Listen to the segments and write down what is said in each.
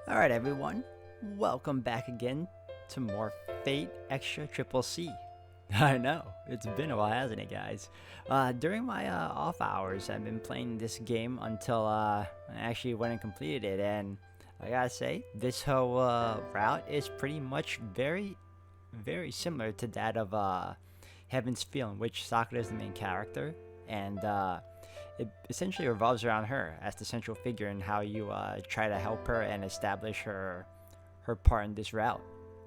Alright everyone, welcome back again to more Fate Extra Triple C. I know, it's been a while, hasn't it guys? During my off hours, I've been playing this game until I actually went and completed it, and I gotta say, this whole route is pretty much very similar to that of Heaven's Feel, in which Sakura is the main character, and it essentially revolves around her as the central figure in how you try to help her and establish her part in this route.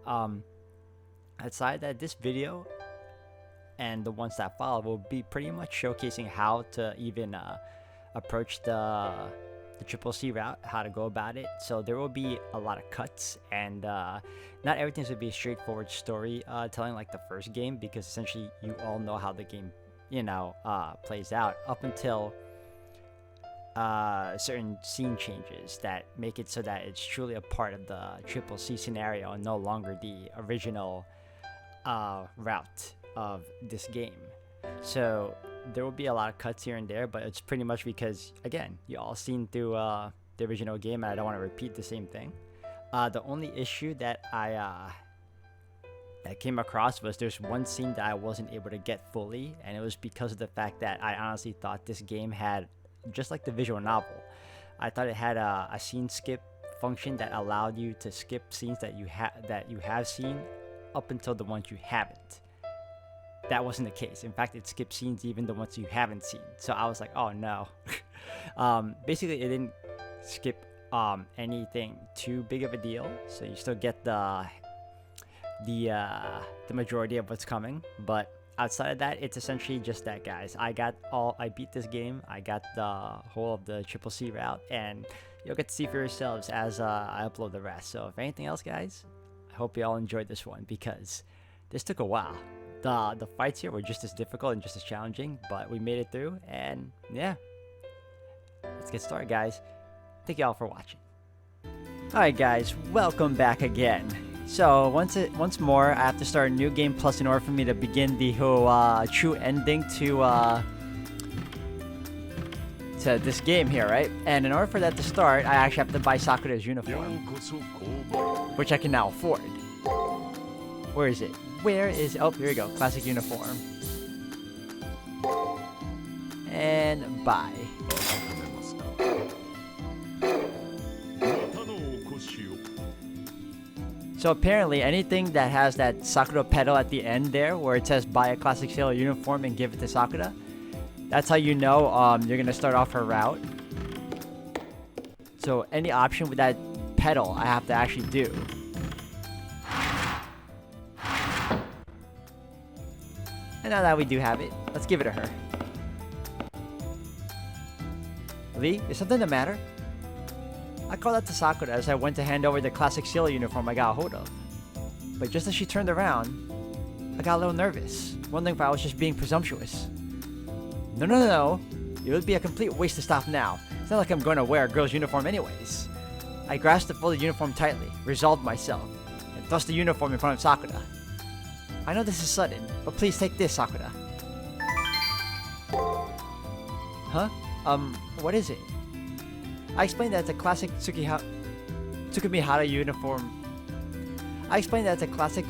Outside that, this video and the ones that follow will be pretty much showcasing how to even approach the Triple C route, how to go about it. So there will be a lot of cuts, and not everything's going to be a straightforward story telling like the first game, because essentially you all know how the game plays out up until certain scene changes that make it so that it's truly a part of the Triple C scenario and no longer the original route of this game. So there will be a lot of cuts here and there, but it's pretty much because, again, you all seen through the original game, and I don't want to repeat the same thing. The only issue that that came across was there's one scene that I wasn't able to get fully, and it was because of the fact that I honestly thought this game had, just like the visual novel, I thought it had a scene skip function that allowed you to skip scenes that you have seen up until the ones you haven't. That wasn't the case. In fact, it skipped scenes even the ones you haven't seen. So I was like, oh no. Basically, it didn't skip anything too big of a deal, so you still get the majority of what's coming. But outside of that, it's essentially just that, guys. I beat this game. I got the whole of the Triple C route, and you'll get to see for yourselves as I upload the rest. So if anything else, guys, I hope you all enjoyed this one, because this took a while. The fights here were just as difficult and just as challenging, but we made it through, and yeah, let's get started, guys. Thank you all for watching. Alright guys, welcome back again. So once more, I have to start a new game plus in order for me to begin the whole true ending to this game here, right? And in order for that to start, I actually have to buy Sakura's uniform, which I can now afford. Where is it? Where is... Oh, here we go. Classic uniform. And buy. So apparently anything that has that Sakura pedal at the end there, where it says buy a classic sailor uniform and give it to Sakura, that's how you know you're going to start off her route. So any option with that pedal I have to actually do. And now that we do have it, let's give it to her. Lee, is something the matter? I called out to Sakura as I went to hand over the classic sailor uniform I got a hold of. But just as she turned around, I got a little nervous, wondering if I was just being presumptuous. No. It would be a complete waste to stop now. It's not like I'm going to wear a girl's uniform anyways. I grasped the folded uniform tightly, resolved myself, and thrust the uniform in front of Sakura. I know this is sudden, but please take this, Sakura. Huh? What is it? I explained that it's a classic Tsukimihara uniform. I explained that it's a classic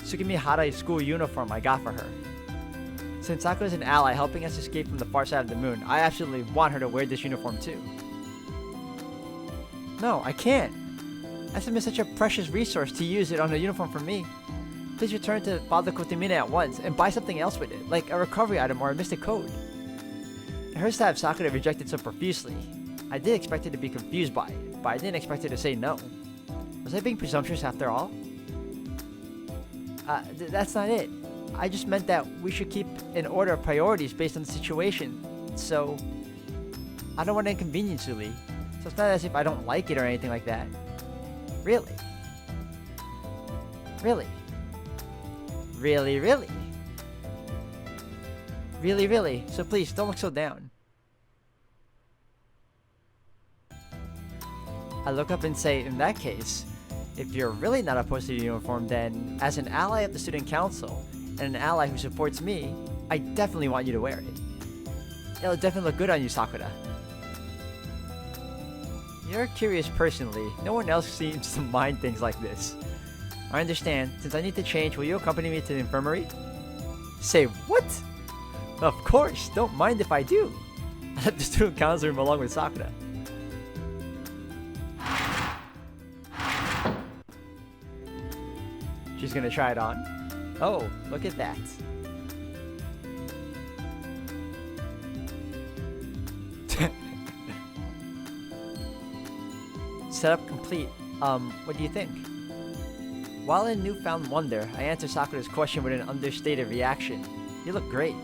Tsukimihara school uniform I got for her. Since Sakura is an ally helping us escape from the far side of the moon, I absolutely want her to wear this uniform too. No, I can't. I submit such a precious resource to use it on a uniform for me. Please return to Father Kotemine at once and buy something else with it, like a recovery item or a mystic code. It hurts to have Sakura rejected so profusely. I did expect her to be confused by it, but I didn't expect her to say no. Was I being presumptuous after all? That's not it. I just meant that we should keep an order of priorities based on the situation, so I don't want to inconvenience you, Lee. So it's not as if I don't like it or anything like that. Really? Really? Really, really? Really, really? So please, don't look so down. I look up and say, in that case, if you're really not opposed to the uniform, then as an ally of the student council, and an ally who supports me, I definitely want you to wear it. It'll definitely look good on you, Sakura. You're a curious person, Lee. No one else seems to mind things like this. I understand. Since I need to change, will you accompany me to the infirmary? Say what? Of course, don't mind if I do. I left the student council room along with Sakura. She's gonna try it on. Oh, look at that. Setup complete. What do you think? While in newfound wonder, I answered Sakura's question with an understated reaction. You look great.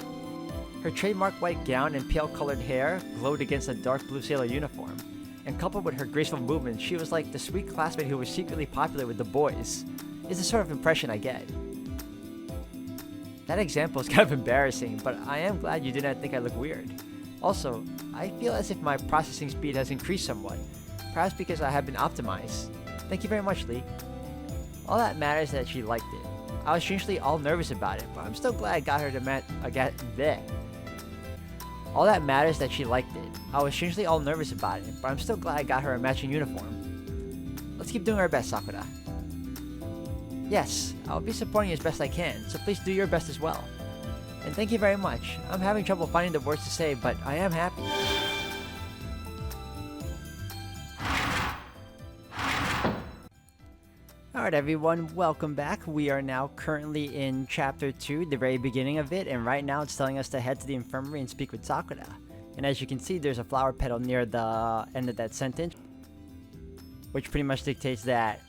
Her trademark white gown and pale-colored hair glowed against a dark blue sailor uniform, and coupled with her graceful movements, she was like the sweet classmate who was secretly popular with the boys. It's the sort of impression I get. That example is kind of embarrassing, but I am glad you did not think I look weird. Also, I feel as if my processing speed has increased somewhat, perhaps because I have been optimized. Thank you very much, Lee. All that matters is that she liked it. I was strangely all nervous about it, but I'm still glad I got her to All that matters is that she liked it. I was strangely all nervous about it, but I'm still glad I got her a matching uniform. Let's keep doing our best, Sakura. Yes, I'll be supporting you as best I can, so please do your best as well. And thank you very much. I'm having trouble finding the words to say, but I am happy. Alright everyone, welcome back. We are now currently in Chapter 2, the very beginning of it, and right now it's telling us to head to the infirmary and speak with Sakura. And as you can see, there's a flower petal near the end of that sentence, which pretty much dictates that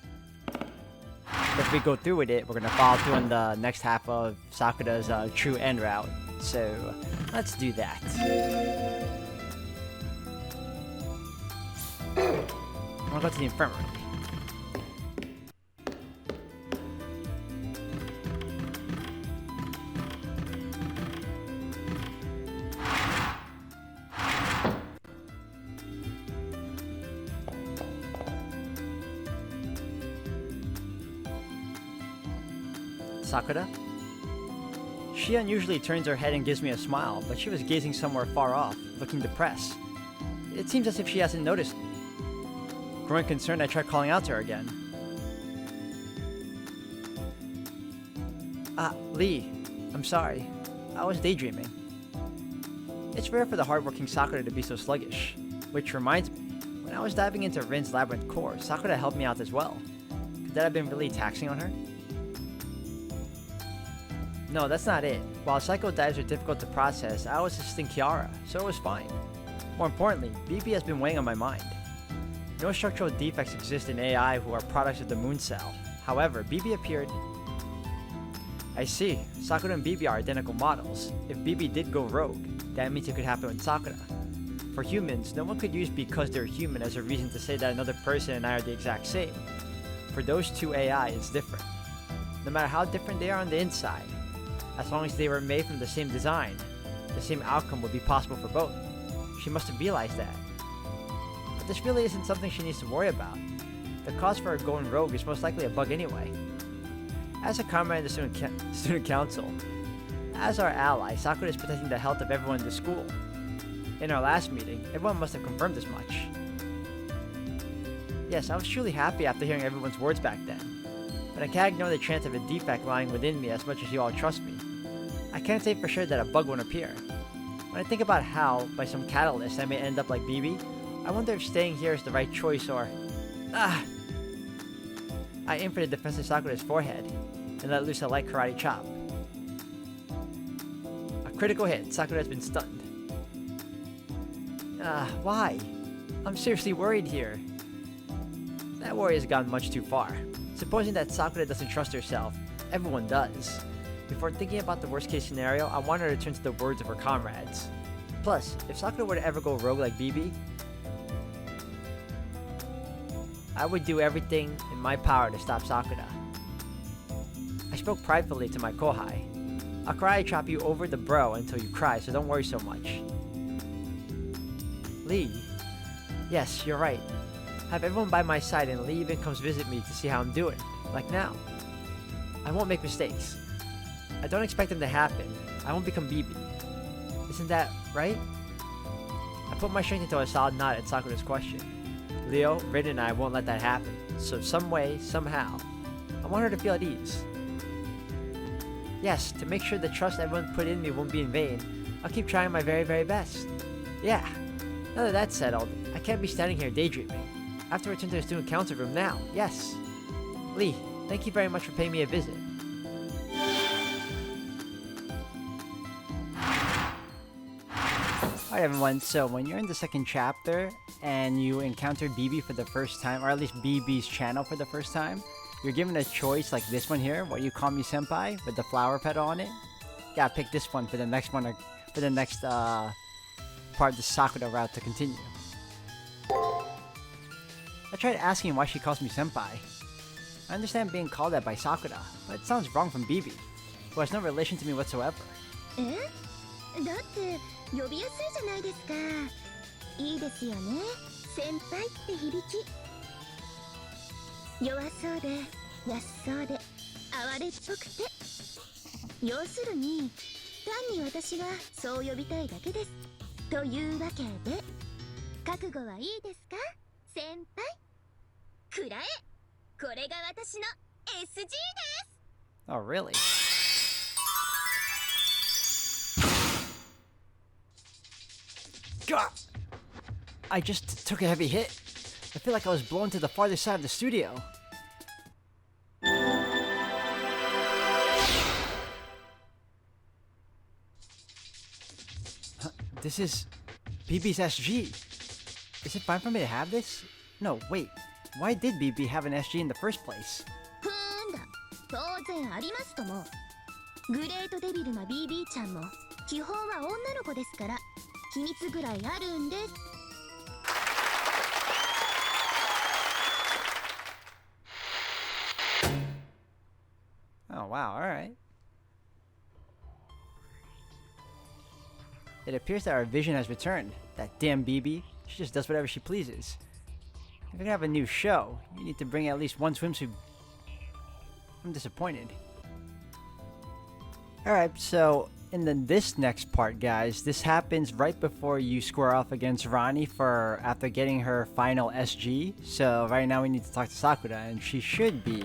if we go through with it, we're going to follow through on the next half of Sakura's true end route. So, let's do that. I'm going to go to the infirmary. Sakura? She unusually turns her head and gives me a smile, but she was gazing somewhere far off, looking depressed. It seems as if she hasn't noticed me. Growing concerned, I tried calling out to her again. Lee, I'm sorry. I was daydreaming. It's rare for the hardworking Sakura to be so sluggish. Which reminds me, when I was diving into Rin's Labyrinth core, Sakura helped me out as well. Could that have been really taxing on her? No, that's not it. While psycho dives are difficult to process, I was assisting Kiara, so it was fine. More importantly, BB has been weighing on my mind. No structural defects exist in AI who are products of the moon cell. However, BB appeared... I see. Sakura and BB are identical models. If BB did go rogue, that means it could happen with Sakura. For humans, no one could use because they're human as a reason to say that another person and I are the exact same. For those two AI, it's different. No matter how different they are on the inside, as long as they were made from the same design, the same outcome would be possible for both. She must have realized that. But this really isn't something she needs to worry about. The cause for her going rogue is most likely a bug anyway. As a comrade in the student council, as our ally, Sakura is protecting the health of everyone in the school. In our last meeting, everyone must have confirmed as much. Yes, I was truly happy after hearing everyone's words back then, but I can't ignore the chance of a defect lying within me as much as you all trust me. I can't say for sure that a bug won't appear. When I think about how, by some catalyst, I may end up like BB, I wonder if staying here is the right choice or... I aim for the defensive Sakura's forehead, and let loose a light karate chop. A critical hit. Sakura has been stunned. Why? I'm seriously worried here. That worry has gone much too far. Supposing that Sakura doesn't trust herself, everyone does. Before thinking about the worst case scenario, I want her to turn to the words of her comrades. Plus, if Sakura were to ever go rogue like BB, I would do everything in my power to stop Sakura. I spoke pridefully to my kohai. I'll karate chop you over the bro until you cry, so don't worry so much. Lee. Yes, you're right. Have everyone by my side and Lee even comes visit me to see how I'm doing, like now. I won't make mistakes. I don't expect them to happen. I won't become BB. Isn't that right? I put my strength into a solid nod at Sakura's question. Leo, Rin, and I won't let that happen. So some way, somehow, I want her to feel at ease. Yes, to make sure the trust everyone put in me won't be in vain, I'll keep trying my very, very best. Yeah, now that that's settled, I can't be standing here daydreaming. I have to return to the student council room now, yes. Lee, thank you very much for paying me a visit. Alright everyone, so when you're in the second chapter and you encounter BB for the first time, or at least BB's channel for the first time, you're given a choice like this one here, where you call me senpai with the flower petal on it. Yeah, pick this one for the next one, or for the next part of the Sakura route to continue. I tried asking why she calls me senpai. I understand being called that by Sakura, but it sounds wrong from BB, who has no relation to me whatsoever. だって呼びやすいじゃないですか。いいですよね、先輩って響き。弱そうで安そうで哀れっぽくて、要するに単に私がそう呼びたいだけです。というわけで覚悟はいいですか、先輩。くらえ、これが私の SG です。 Oh really? God! I just took a heavy hit. I feel like I was blown to the farther side of the studio. This is BB's SG. Is it fine for me to have this? No, wait. Why did BB have an SG in the first place? ふーんだ、当然ありますとも。グレートデビルな BB ちゃんも基本は女の子ですから、秘密ぐらいあるんです。 Oh wow, alright. It appears that our vision has returned. That damn BB, she just does whatever she pleases. If you're gonna have a new show, you need to bring at least one swimsuit. I'm disappointed. Alright, so in this next part, guys, this happens right before you square off against Ronnie for after getting her final SG. So right now we need to talk to Sakura, and she should be,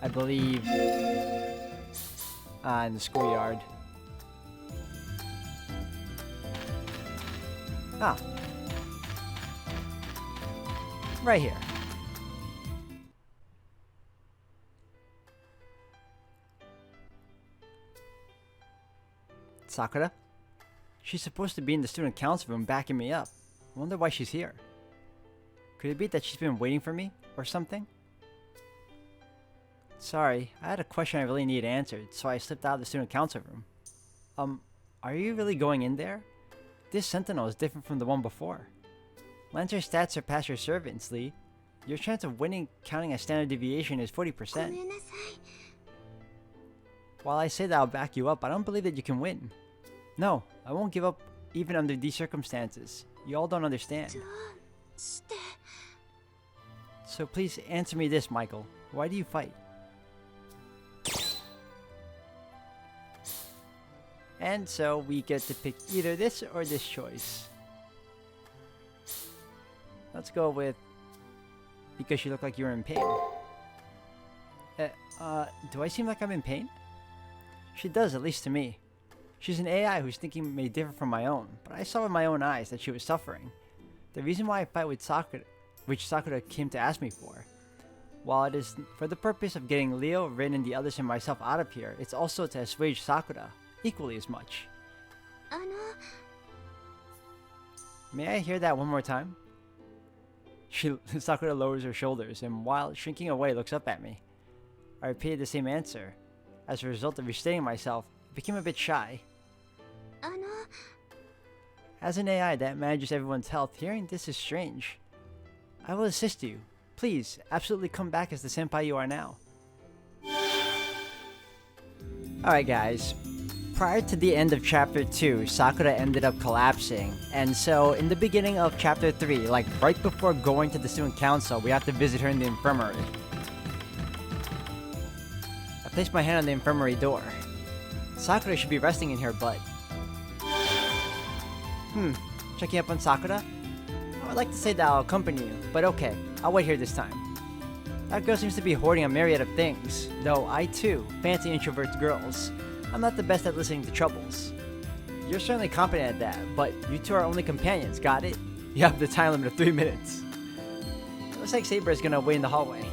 I believe, in the schoolyard. Ah. Right here. Sakura? She's supposed to be in the student council room backing me up. I wonder why she's here. Could it be that she's been waiting for me, or something? Sorry, I had a question I really need answered, so I slipped out of the student council room. Are you really going in there? This sentinel is different from the one before. Lancer's stats surpass your servants, Lee. Your chance of winning counting a standard deviation is 40%. While I say that I'll back you up, I don't believe that you can win. No, I won't give up even under these circumstances. You all don't understand. So please answer me this, Michael. Why do you fight? And so we get to pick either this or this choice. Let's go with because you look like you're in pain. Do I seem like I'm in pain? She does, at least to me. She's an AI whose thinking may differ from my own, but I saw with my own eyes that she was suffering. The reason why I fight with Sakura, which Sakura came to ask me for, while it is for the purpose of getting Leo, Rin, and the others and myself out of here, it's also to assuage Sakura, equally as much. May I hear that one more time? Sakura lowers her shoulders, and while shrinking away, looks up at me. I repeated the same answer. As a result of restraining myself, I became a bit shy. As an AI that manages everyone's health, hearing this is strange. I will assist you. Please, absolutely come back as the senpai you are now. Alright guys, prior to the end of chapter 2, Sakura ended up collapsing. And so, in the beginning of chapter 3, like right before going to the student council, we have to visit her in the infirmary. I placed my hand on the infirmary door. Sakura should be resting in here, but... Checking up on Sakura? I would like to say that I'll accompany you, but okay, I'll wait here this time. That girl seems to be hoarding a myriad of things, though I too fancy introvert girls. I'm not the best at listening to troubles. You're certainly competent at that, but you two are only companions, got it? You have the time limit of 3 minutes. It looks like Saber is gonna wait in the hallway.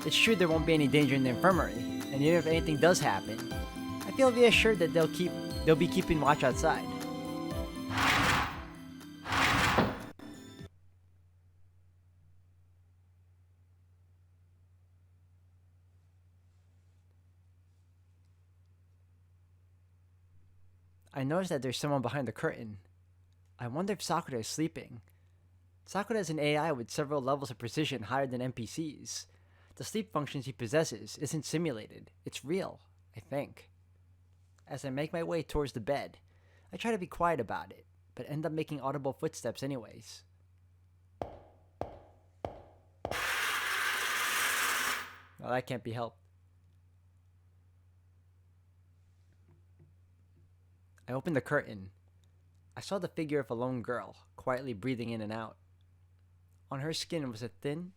It's true there won't be any danger in the infirmary, and even if anything does happen, I feel reassured that they'll be keeping watch outside. I noticed that there's someone behind the curtain. I wonder if Sakura is sleeping. Sakura is an AI with several levels of precision higher than NPCs. The sleep functions he possesses isn't simulated, it's real, I think. As I make my way towards the bed, I try to be quiet about it, but end up making audible footsteps anyways. Well, that can't be helped. I opened the curtain. I saw the figure of a lone girl, quietly breathing in and out. On her skin was a thin,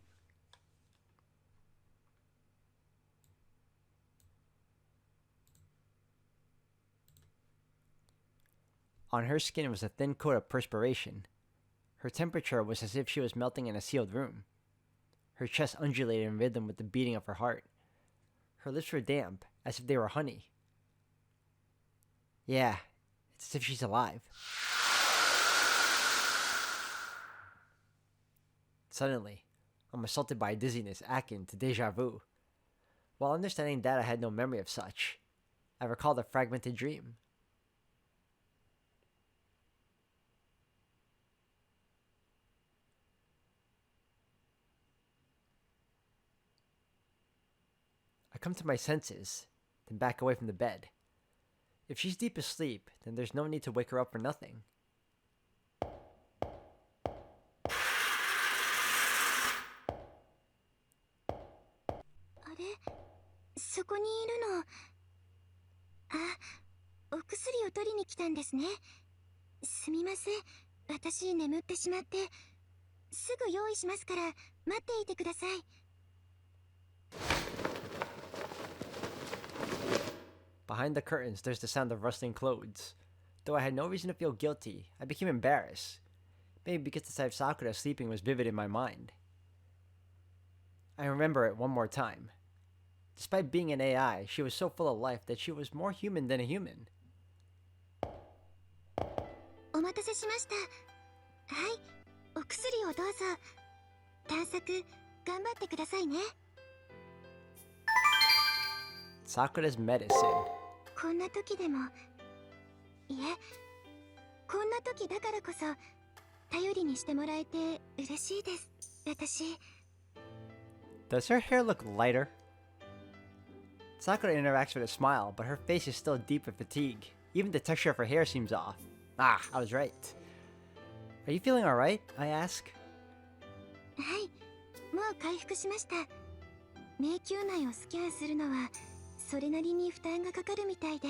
coat of perspiration. Her temperature was as if she was melting in a sealed room. Her chest undulated in rhythm with the beating of her heart. Her lips were damp, as if they were honey. Yeah, it's as if she's alive. Suddenly, I'm assaulted by a dizziness akin to deja vu. While understanding that I had no memory of such, I recalled a fragmented dream. I come to my senses, then back away from the bed. If she's deep asleep, then there's no need to wake her up for nothing. そこにいるの。あ、お薬を取りに来たんですね。すみません。私眠ってしまって。すぐ用意しますから待っていてください。Behind the curtains, there's the sound of rustling clothes. Though I had no reason to feel guilty, I became embarrassed. Maybe because the sight of Sakura sleeping was vivid in my mind. I remember it one more time. Despite being an AI, she was so full of life that she was more human than a human. お待たせしました。はい、お薬をどうぞ。探索頑張ってくださいね。Sakura's medicine. こんな時でも、いえ、こんな時だからこそ頼りにしてもらえて嬉しいです。私。Does her hair look lighter? Sakura interacts with a smile, but her face is still deep with fatigue. Even the texture of her hair seems off. Ah, I was right. Are you feeling alright? I ask. はい、もう回復しました。迷宮内をスキャンするのはそれなりに負担がかかるみたいで、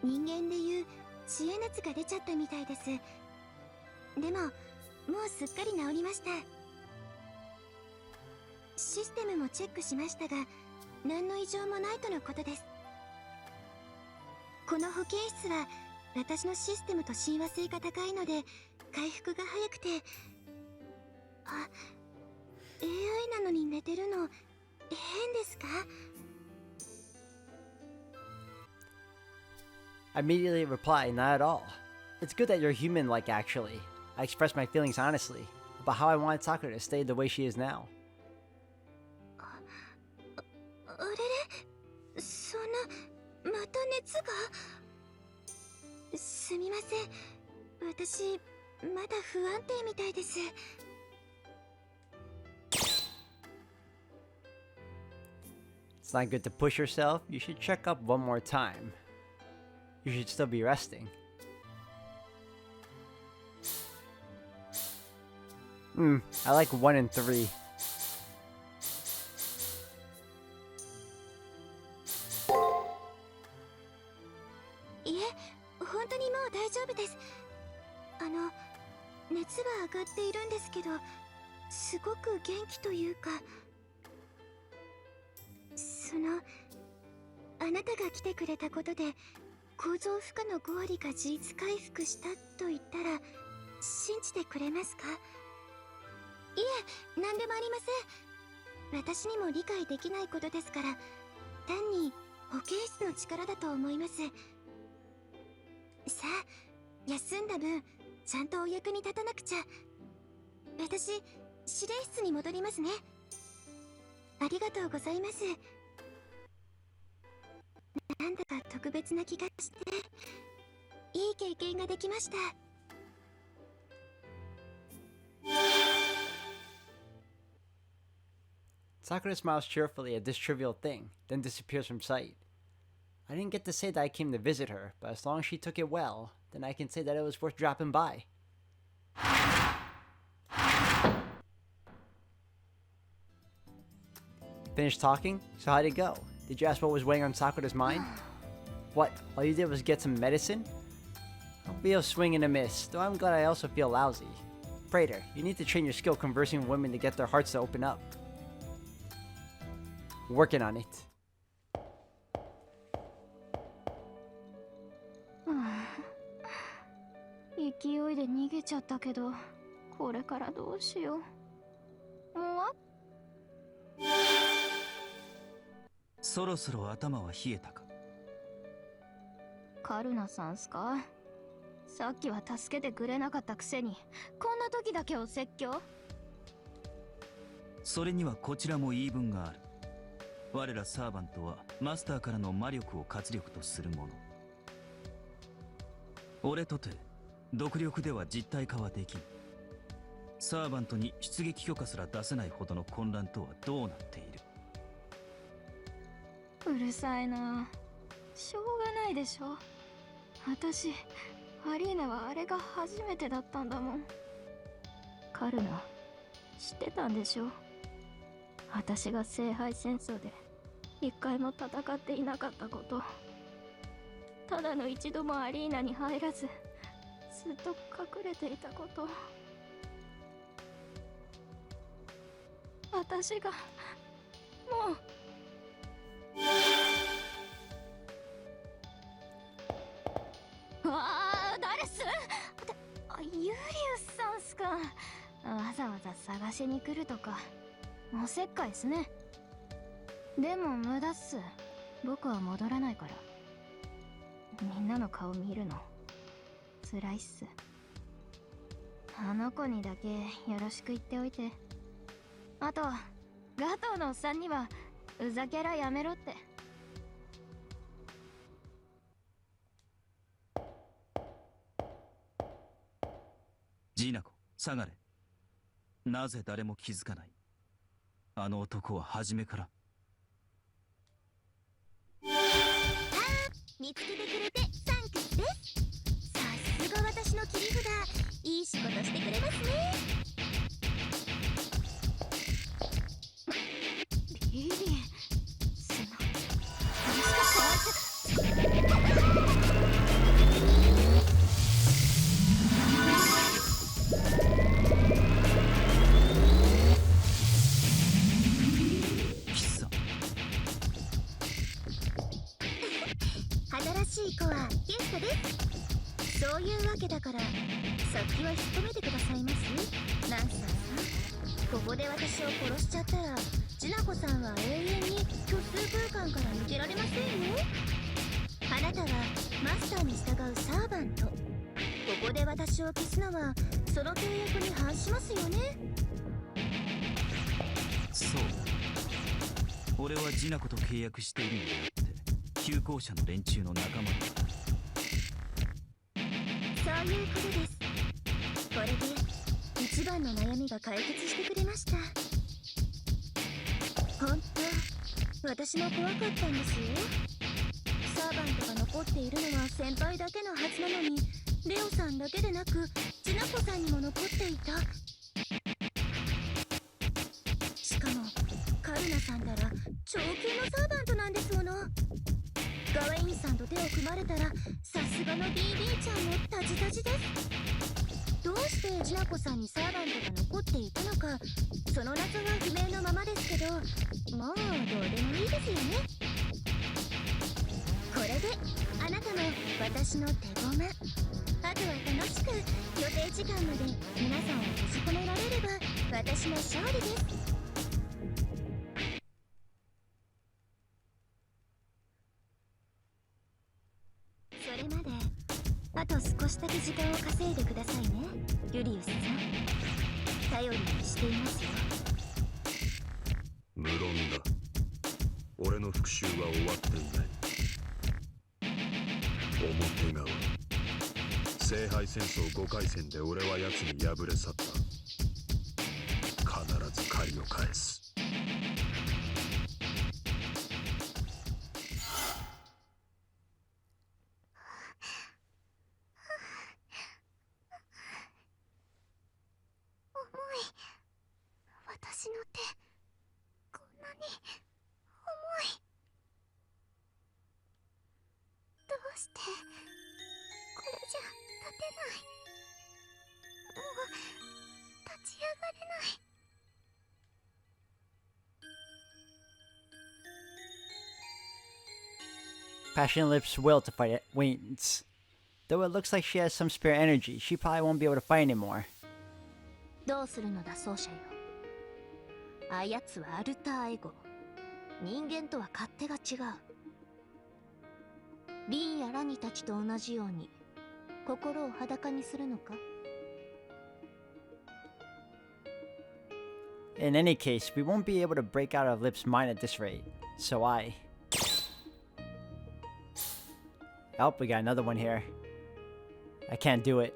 人間でいう知恵熱が出ちゃったみたいです。でももうすっかり治りました。システムもチェックしましたが何の異常もないとのことです。この保健室は私のシステムと親和性が高いので回復が早くて、あ、AI なのに寝てるの変ですか？ I immediately reply, not at all. It's good that you're human-like, actually. I expressed my feelings honestly about how I wanted Sakura to stay the way she is now. あれれ、そんな、また熱が？すみません。私、まだ不安定みたいです。It's not good to push yourself. You should check up one more time. You should still be resting. I like 1 and 3. 熱は上がっているんですけど、すごく元気というか、あなたが来てくれたことで構造負荷の5割が事実回復したと言ったら信じてくれますか？いえ、何でもありません。私にも理解できないことですから、単に保健室の力だと思います。さあ、休んだ分ちゃんとお役に立たなくちゃ。私、司令室に戻りますね。ありがとうございます。なんだか特別な気がして、いい経験ができました。Sakura smiles cheerfully at this trivial thing, then disappears from sight. I didn't get to say that I came to visit her, but as long as she took it well, then I can say that it was worth dropping by. Finished talking? So how'd it go? Did you ask what was weighing on Sakura's mind? What, all you did was get some medicine? I'll be a swing and a miss, though I'm glad I also feel lousy. Prater, you need to train your skill conversing with women to get their hearts to open up. Working on it. 勢いで逃げちゃったけど、これからどうしよう。そろそろ頭は冷えたか？カルナさんすか？さっきは助けてくれなかったくせに、こんな時だけお説教？それにはこちらも言い分がある。我らサーバントはマスターからの魔力を活力とするもの。俺とて独力では実体化はできん。サーバントに出撃許可すら出せないほどの混乱とはどうなっている？うるさいな。しょうがないでしょ。私、アリーナはあれが初めてだったんだもん。カルナ、知ってたんでしょ？私が聖杯戦争で一回も戦っていなかったこと。ただの一度もアリーナに入らず、ずっと隠れていたこと。私が、もう。誰っす？ユリウスさんすか。わざわざ探しに来るとか、おせっかいっすね。でも無駄っす。僕は戻らないから。みんなの顔見るの辛いっす。あの子にだけよろしく言っておいて。あと、ガトーのおっさんにはうざキャラやめろって。ジーナコ、下がれ。なぜ誰も気づかない？あの男は初めから。見つけてくれてサンクスです。さすが私の切り札、いい仕事してくれますね。リリー、新しい子はゲストです。そういうわけだから、さっきは引っ込めてくださいます。ナンサーさん、ここで私を殺しちゃったら、ジナコさんは永遠に虚数空間から抜けられませんよ。あなたはマスターに従うサーバント。ここで私を消すのはその契約に反しますよね。そう。俺はジナコと契約しているのであって、旧校舎の連中の仲間だ。そういうことです。これで一番の悩みが解決してくれました。本当、私も怖かったんですよ。サーバントが残っているのは先輩だけのはずなのに、レオさんだけでなくジナコさんにも残っていた。しかもカルナさんたら超級のサーバントなんですもの。ガウェインさんと手を組まれたら、さすがの BB ちゃんもタジタジです。してジナコさんにサーバントが残っていたのか、その謎は不明のままですけど、まあどうでもいいですよね。これであなたも私の手駒。あとは楽しく予定時間まで皆さんを閉じ込められれば私の勝利です。それまであと少しだけ時間を稼いでくださいね、ユリウスさん。頼りにしていますよ。無論だ。俺の復讐は終わっていない。表側聖杯戦争5回戦で俺は奴に敗れ去った。必ず借りを返す。私の手、こんなに重い。どうしてこれじゃ立てない。もう立ち上がれない。Passion Lip's will to fight it wanes. Though it looks like she has some spare energy, she probably won't be able to fight anymore. どうするのだ奏者よ。あやつはアルターエゴ。人間とは勝手が違う。リンやラニたちと同じように心を裸にするのか。 In any case, we won't be able to break out of Lip's mind at this rate, so Oh, we got another one here. I can't do it.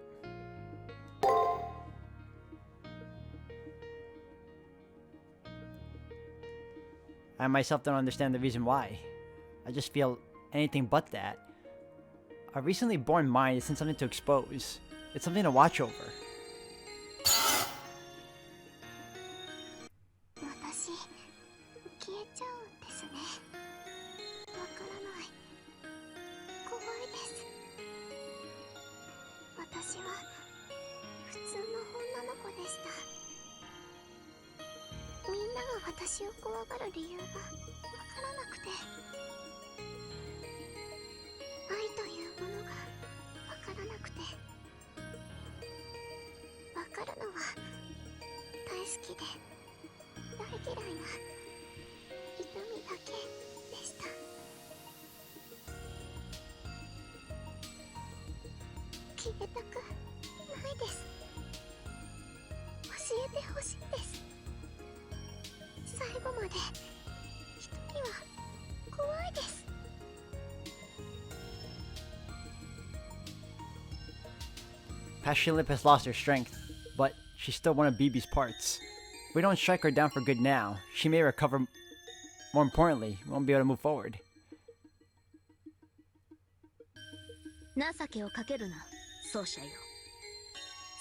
I myself don't understand the reason why. I just feel anything but that. A recently born mind isn't something to expose. It's something to watch over. 私、消えちゃうんですね。わからない。怖いです。私は普通の女の子でした。みんなが私を怖がる理由がわからなくて、愛というものがわからなくて、わかるのは大好きで大嫌いな痛みだけでした。消えたくないです。教えてほしいです。最後まで一人は怖いです。Passion Lip has lost her strength, but she's still one of BB's parts. If we don't strike her down for good now, she may recover. More importantly, we won't be able to move forward. 情けをかけるな、奏者よ。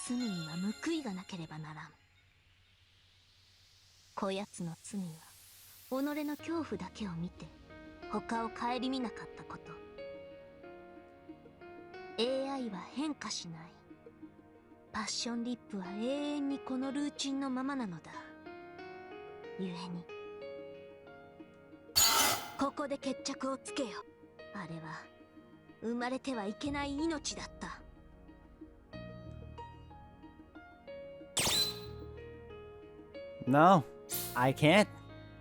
罪には報いがなければならん。こやつの罪は己の恐怖だけを見て他を顧みなかったこと。 AI は変化しない。パッションリップは永遠にこのルーチンのままなのだ。故にここで決着をつけよ。あれは生まれてはいけない命だった。No, I can't.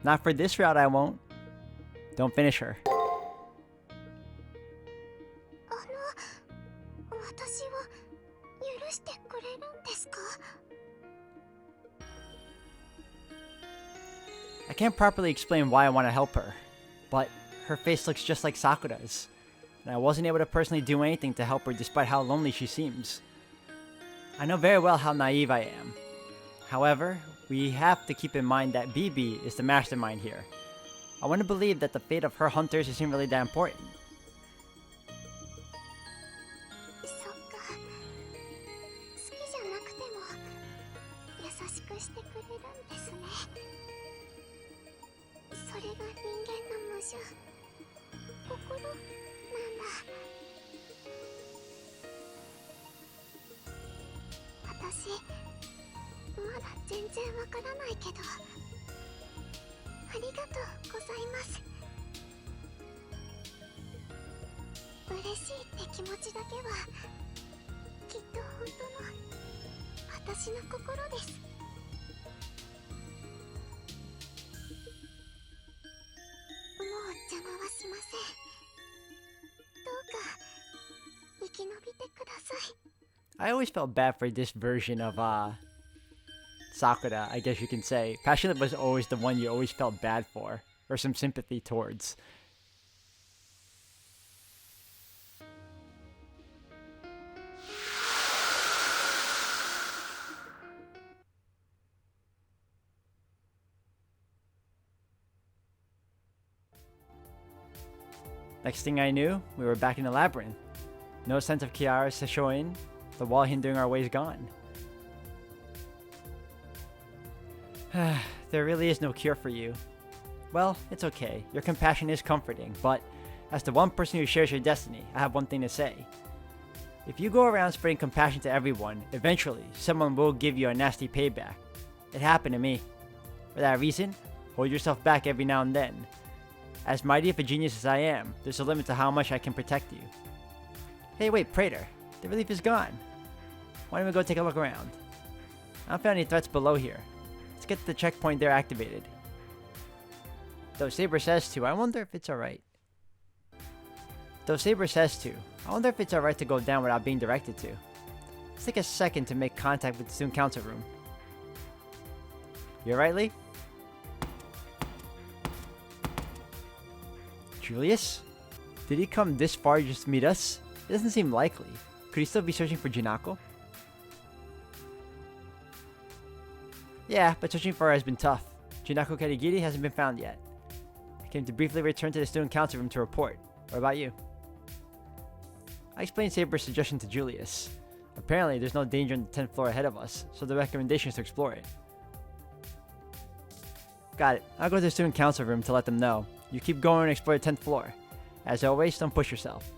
Not for this route, I won't. Don't finish her. 私を許してくれるんですか？ I can't properly explain why I want to help her, but her face looks just like Sakura's, and I wasn't able to personally do anything to help her despite how lonely she seems. I know very well how naive I am. However, we have to keep in mind that BB is the mastermind here. I want to believe that the fate of her hunters isn't really that important. そっか。好きじゃなくても優しくしてくれるんですね。それが人間の矛盾、心なんだ。私まだ全然わからないけど、ありがとうございます。嬉しいって気持ちだけはきっと本当の私の心です。もう邪魔はしません。どうか生き延びてください。I always felt bad for this version of Sakura, I guess you can say. Passionate was always the one you always felt bad for, or some sympathy towards. Next thing I knew, we were back in the labyrinth. No sense of Kiara showing, the wall hindering our way is gone. There really is no cure for you. Well, it's okay. Your compassion is comforting, but as the one person who shares your destiny, I have one thing to say. If you go around spreading compassion to everyone, eventually, someone will give you a nasty payback. It happened to me. For that reason, hold yourself back every now and then. As mighty of a genius as I am, there's a limit to how much I can protect you. Hey, wait, Praetor. The relief is gone. Why don't we go take a look around? I don't feel any threats below here. Let's get the checkpoint there activated. Though Saber says to, I wonder if it's alright. To go down without being directed to. Let's take a second to make contact with the student council room. You alright, Lee? Julius? Did he come this far just to meet us? It doesn't seem likely. Could he still be searching for Jinako? Yeah, but searching for her has been tough. Jinako Karigiri hasn't been found yet. I came to briefly return to the student council room to report. What about you? I explained Saber's suggestion to Julius. Apparently, there's no danger on the 10th floor ahead of us, so the recommendation is to explore it. Got it. I'll go to the student council room to let them know. You keep going and explore the 10th floor. As always, don't push yourself.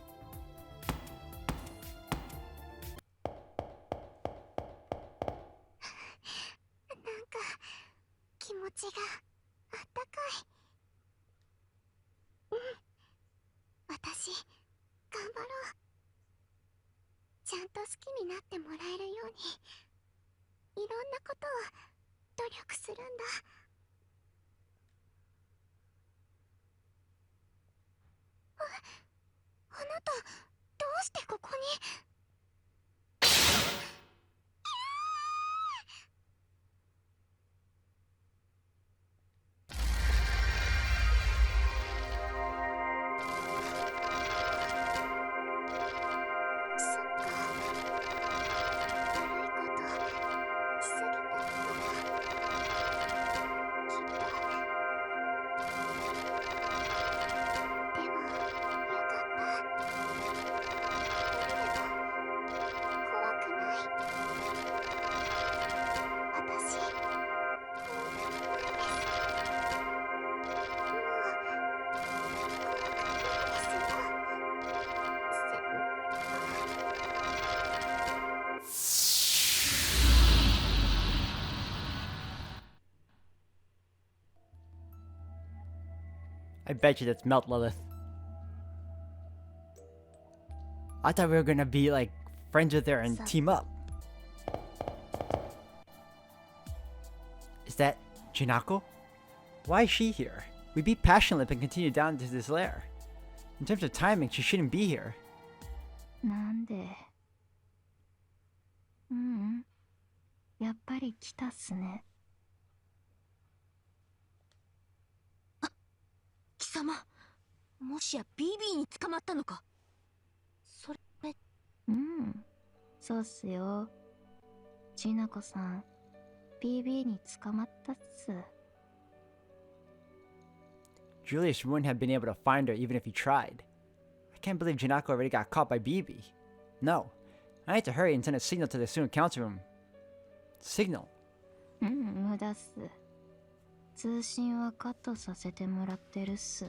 I bet you that's Melt Lilith. I thought we were gonna be like friends with her and team up. Is that Jinako? Why is she here? We beat Passionlip and continue down to this lair. In terms of timing, she shouldn't be here. なんでやっぱり来たっすね。貴様、もしや BB に捕まったのか。それそうっすよ。ちなこさん BB に捕まったっす。Julius wouldn't have been able to find her even if he tried. I can't believe Jinako already got caught by BB. No, I need to hurry and send a signal to the student council room. Signal? 無駄っす。通信はカットさせてもらってるっす。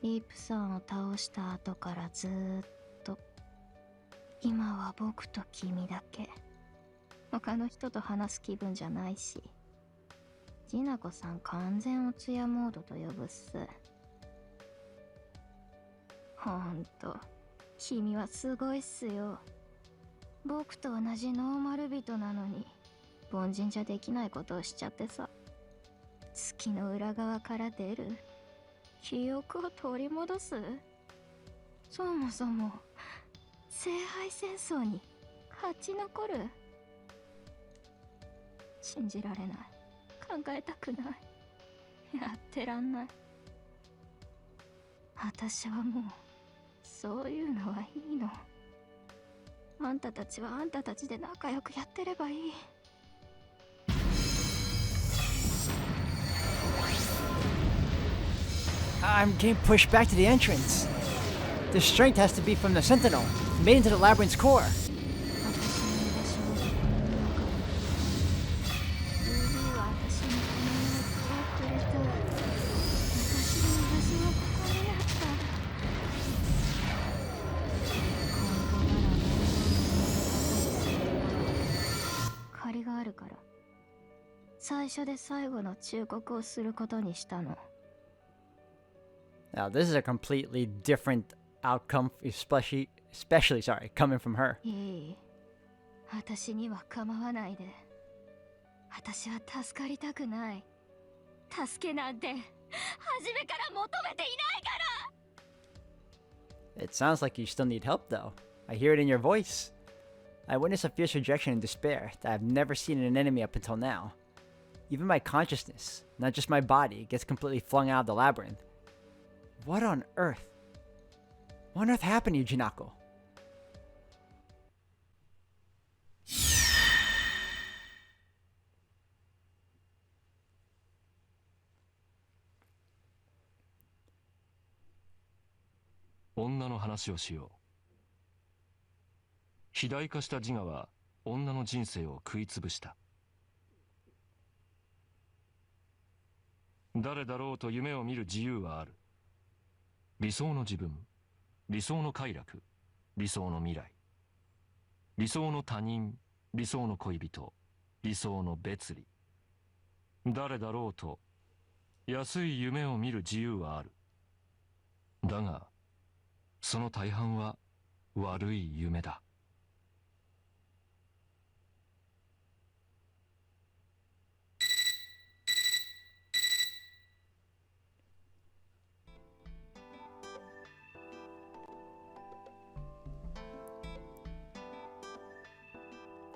リープさんを倒した後からずーっと。今は僕と君だけ。他の人と話す気分じゃないし。ジナコさん完全おつやモードと呼ぶっす。ほんと、君はすごいっすよ。僕と同じノーマル人なのに、凡人じゃできないことをしちゃってさ。月の裏側から出る記憶を取り戻す。そもそも聖杯戦争に勝ち残る。信じられない。考えたくない。やってらんない。私はもうそういうのはいいの。あんたたちはあんたたちで仲良くやってればいい。I'm getting pushed back to the entrance. The strength has to be from the Sentinel, made into the labyrinth's core. Now this is a completely different outcome, especially coming from her. いい。私には構わないで。私は助かりたくない。助けなんて初めから求めていないから。 It sounds like you still need help though. I hear it in your voice. I witness a fierce rejection and despair that I've never seen in an enemy up until now. Even my consciousness, not just my body, gets completely flung out of the labyrinth. What on earth? What on earth happened to you, Jinako? Onnaの話をしよう。肥大化した自我は女の人生を食いつぶした。誰だろうと夢を見る自由はある。理想の自分、理想の快楽、理想の未来、理想の他人、理想の恋人、理想の別離。誰だろうと安い夢を見る自由はある。だがその大半は悪い夢だ。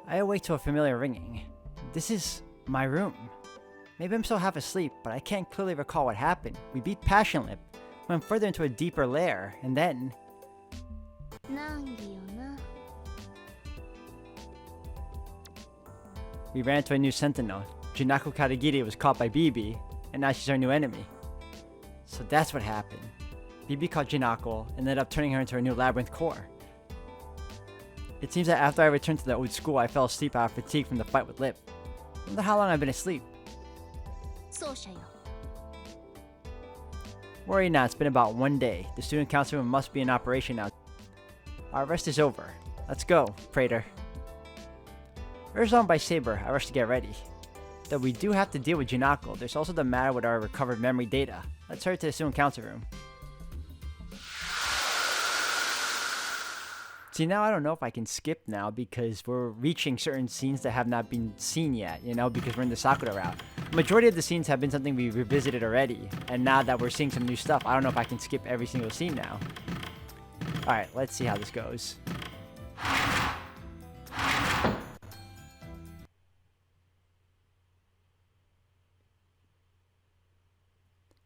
I awake to a familiar ringing. This is my room. Maybe I'm still half asleep, but I can't clearly recall what happened. We beat Passionlip, went further into a deeper lair, and then... we ran into a new sentinel. Jinako Katagiri was caught by BB, and now she's our new enemy. So that's what happened. BB caught Jinako and ended up turning her into her new labyrinth core. It seems that after I returned to the old school, I fell asleep out of fatigue from the fight with Lip. I wonder how long I've been asleep. Worry not, it's been about 1 day. The student council room must be in operation now. Our rest is over. Let's go, Praetor. Urged on by Saber, I rush to get ready. Though we do have to deal with Jinako, there's also the matter with our recovered memory data. Let's hurry to the student council room. See, now I don't know if I can skip now because we're reaching certain scenes that have not been seen yet, you know, because we're in the Sakura route. Majority of the scenes have been something we revisited already, and now that we're seeing some new stuff, I don't know if I can skip every single scene now. Alright, let's see how this goes.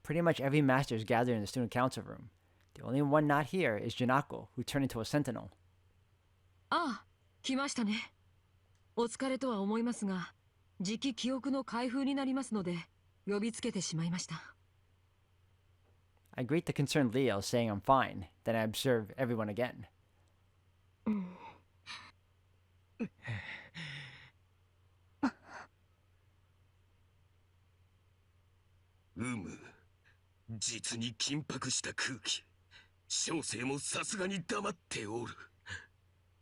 Pretty much every master is gathered in the student council room. The only one not here is Janako, who turned into a sentinel. ああ、来ましたね。お疲れとは思いますが、次期記憶の開封になりますので、呼びつけてしまいました。I greet the concerned Leo, saying I'm fine. Then I observe everyone again. 実に緊迫した空気。小生もさすがに黙っておる。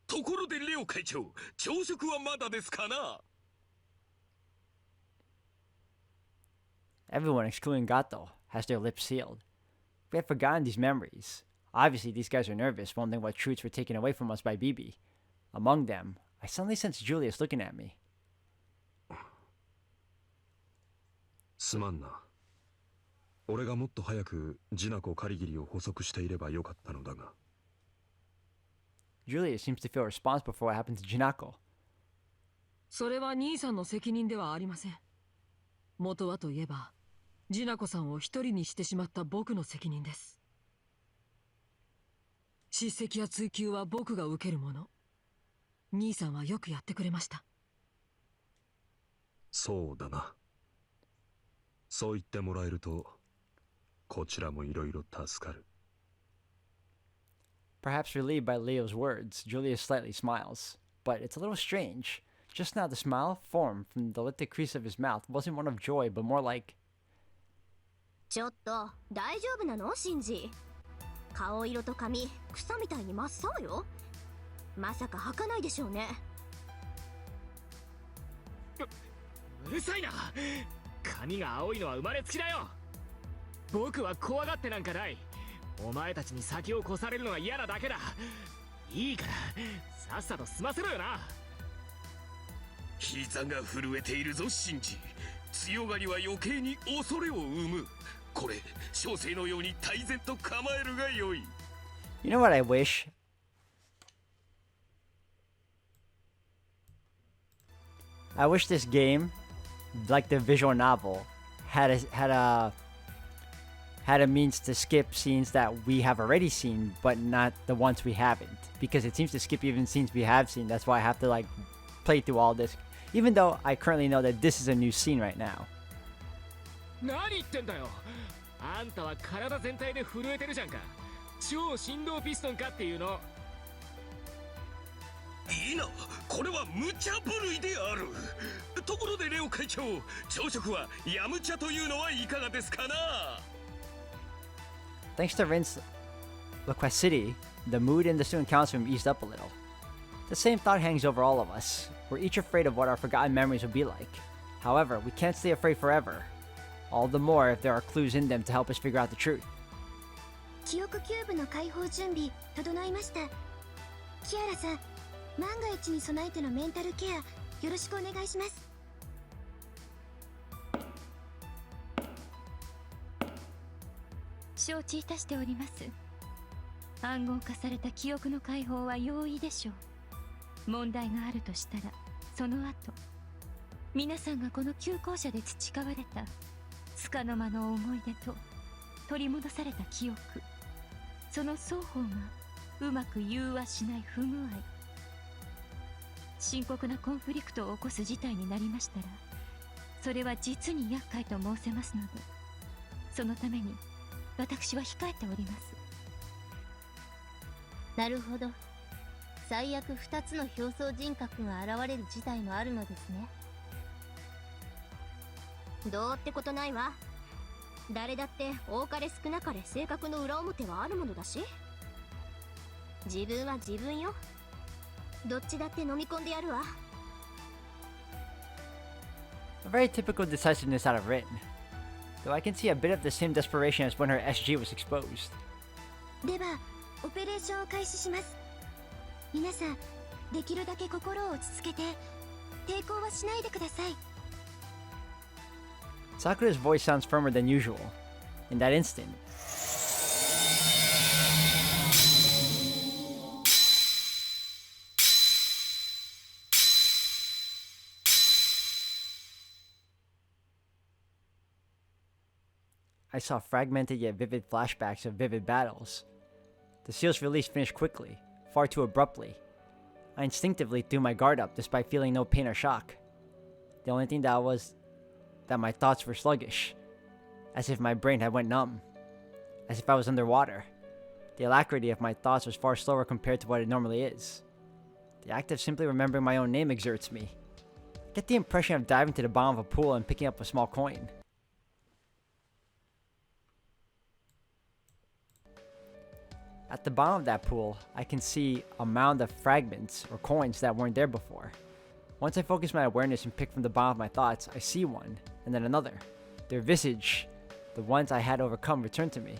ところでレオ会長、朝食はまだですかな？ Everyone, excluding Gato, has their lips sealed. We had forgotten these memories. Obviously, these guys are nervous, wondering what truths were taken away from us by Bibi. Among them, I suddenly sensed Julius looking at me. すまんな。俺がもっと早くジナコカリギリを捕捉していればよかったのだが。Julius seems to feel responsible for what happened to Jinako. それは兄さんの責任ではありません。元はといえば、ジナコさんを一人にしてしまった僕の責任です。叱責や追及は僕が受けるもの。兄さんはよくやってくれました。そうだな。そう言ってもらえると、こちらもいろいろ助かる。Perhaps relieved by Leo's words, Julius slightly smiles. But it's a little strange. Just now, the smile formed from the lifted crease of his mouth wasn't one of joy, but more like... ちょっと大丈夫なのシンジ？顔色と髪草みたいに真っ青よ。まさか吐かないでしょうね。うるさいな。髪が青いのは生まれつきだよ。僕は怖がってなんかない。お前たちに先を越されるのが嫌なだけだ。いいからさっさと済ませろよな。膝が震えているぞシンジ。強がりは余計に恐れを生む。これ小生のように泰然と構えるがよい。 You know what I wish? I wish this game, like the visual novel, had a means to skip scenes that we have already seen, but not the ones we haven't. Because it seems to skip even scenes we have seen. That's why I have to like play through all this. Even though I currently know that this is a new scene right now. 何言ってんだよ。あんたは体全体で震えてるじゃんか。超振動ピストンかっていうの。いいな、これは無茶ぶるいである。ところでレオ会長、朝食はヤムチャというのはいかがですかな？ Thanks to Rin's loquacity, the mood in the student council room eased up a little. The same thought hangs over all of us. We're each afraid of what our forgotten memories will be like. However, we can't stay afraid forever. All the more if there are clues in them to help us figure out the truth. 記憶キューブの解放準備整いました。キアラさん、万が一に備えてのメンタルケアよろしくお願いします。承知いたしております。暗号化された記憶の解放は容易でしょう。問題があるとしたらその後、皆さんがこの旧校舎で培われた束の間の思い出と取り戻された記憶、その双方がうまく融和しない不具合、深刻なコンフリクトを起こす事態になりましたら、それは実に厄介と申せますので、そのために私は控えております。なるほど。最悪2つの表層人格が現れる事態もあるのですね。どうってことないわ。誰だって多かれ少なかれ性格の裏表はあるものだし。自分は自分よ。どっちだって飲み込んでやるわ。A very typical decisiveness out of Rin. Though I can see a bit of the same desperation as when her SG was exposed. ではオペレーションを開始します。皆さんできるだけ心を落ち着けて抵抗はしないでください。Sakura's voice sounds firmer than usual. In that instant, I saw fragmented yet vivid flashbacks of vivid battles. The seal's release finished quickly, far too abruptly. I instinctively threw my guard up despite feeling no pain or shock. The only thing that was that my thoughts were sluggish, as if my brain had went numb, as if I was underwater. The alacrity of my thoughts was far slower compared to what it normally is. The act of simply remembering my own name exerts me. I get the impression of diving to the bottom of a pool and picking up a small coin. At the bottom of that pool, I can see a mound of fragments or coins that weren't there before. Once I focus my awareness and pick from the bottom of my thoughts, I see one, and then another. Their visage, the ones I had overcome, return to me.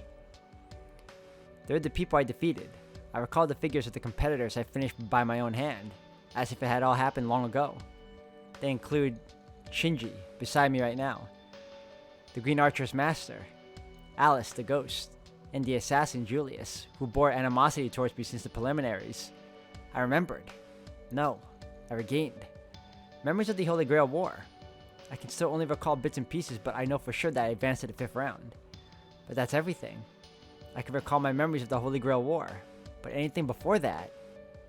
They're the people I defeated. I recall the figures of the competitors I finished by my own hand, as if it had all happened long ago. They include Shinji, beside me right now, the Green Archer's master, Alice the ghost, and the assassin Julius, who bore animosity towards me since the preliminaries. I remembered. No, I regained. Memories of the Holy Grail War. I can still only recall bits and pieces, but I know for sure that I advanced to the 5th round. But that's everything. I can recall my memories of the Holy Grail War, but anything before that,